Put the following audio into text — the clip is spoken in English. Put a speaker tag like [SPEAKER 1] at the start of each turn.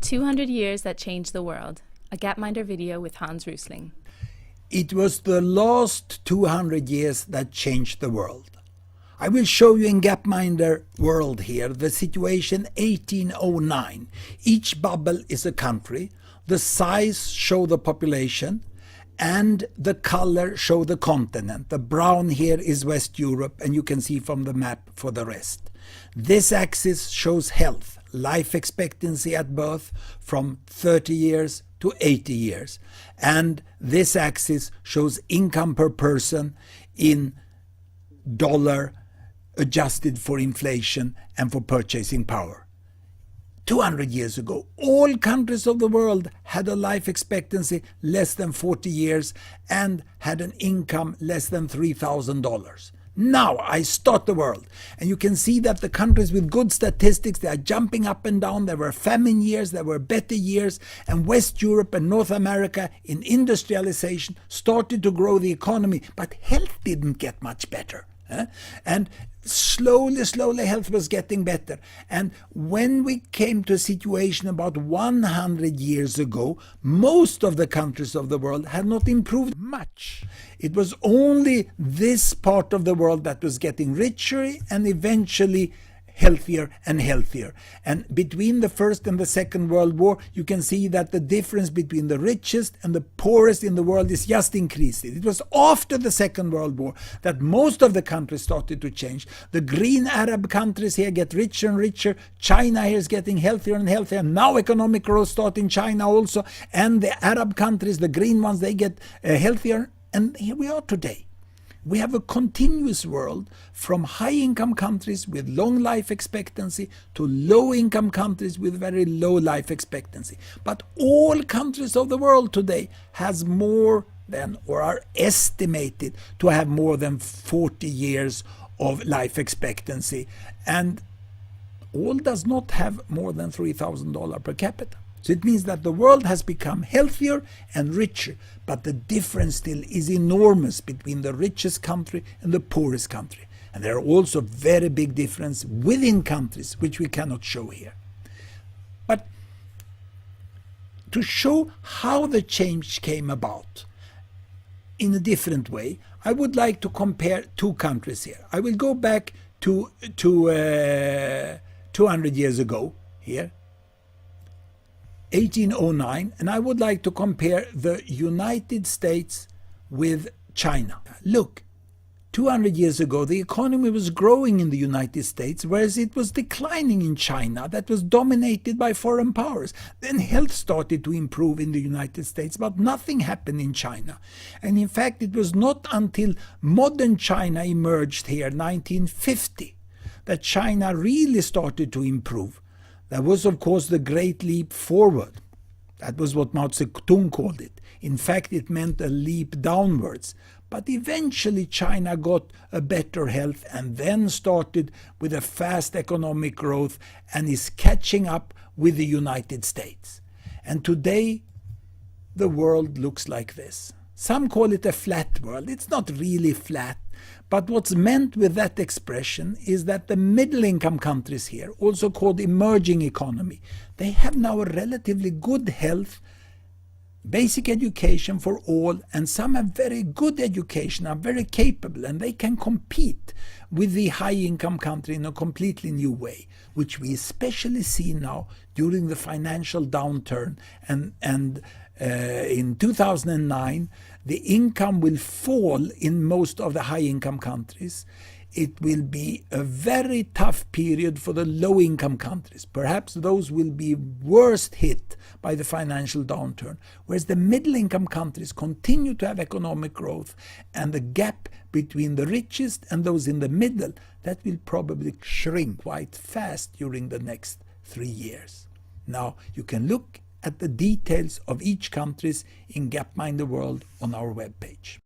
[SPEAKER 1] 200 Years That Changed the World, a Gapminder video with Hans Rosling.
[SPEAKER 2] It was the last 200 years that changed the world. I will show you in Gapminder World here the situation 1809. Each bubble is a country. The size show the population and the color show the continent. The brown here is West Europe, and you can see from the map for the rest. This axis shows health, life expectancy at birth from 30 years to 80 years. And this axis shows income per person in dollar adjusted for inflation and for purchasing power. 200 years ago, all countries of the world had a life expectancy less than 40 years and had an income less than $3,000. Now I start the world, and you can see that the countries with good statistics, they are jumping up and down. There were famine years, there were better years, and West Europe and North America in industrialization started to grow the economy, but health didn't get much better. And slowly health was getting better. And when we came to a situation about 100 years ago, most of the countries of the world had not improved much. It was only this part of the world that was getting richer and eventually healthier and healthier. And between the First and the Second World War, you can see that the difference between the richest and the poorest in the world is just increasing. It was after the Second World War that most of the countries started to change. The green Arab countries here get richer and richer. China here is getting healthier and healthier. Now economic growth starts in China also. And the Arab countries, the green ones, they get healthier. And here we are today. We have a continuous world from high-income countries with long life expectancy to low-income countries with very low life expectancy. But all countries of the world today has more than, or are estimated to have more than 40 years of life expectancy. And all does not have more than $3,000 per capita. So it means that the world has become healthier and richer, but the difference still is enormous between the richest country and the poorest country. And there are also very big differences within countries, which we cannot show here. But to show how the change came about in a different way, I would like to compare two countries here. I will go back to 200 years ago here. 1809, and I would like to compare the United States with China. Look, 200 years ago the economy was growing in the United States, whereas it was declining in China that was dominated by foreign powers. Then health started to improve in the United States, but nothing happened in China. And in fact, it was not until modern China emerged here, 1950, that China really started to improve. That was, of course, the Great Leap Forward. That was what Mao Zedong called it. In fact, it meant a leap downwards. But eventually China got a better health and then started with a fast economic growth and is catching up with the United States. And today, the world looks like this. Some call it a flat world. It's not really flat. But what's meant with that expression is that the middle-income countries here, also called emerging economy, they have now a relatively good health, basic education for all, and some have very good education, are very capable, and they can compete with the high-income country in a completely new way, which we especially see now during the financial downturn. And in 2009, the income will fall in most of the high-income countries. It will be a very tough period for the low-income countries. Perhaps those will be worst hit by the financial downturn, whereas the middle-income countries continue to have economic growth, and the gap between the richest and those in the middle, that will probably shrink quite fast during the next 3 years. Now, you can look at the details of each countries in Gapminder World on our webpage.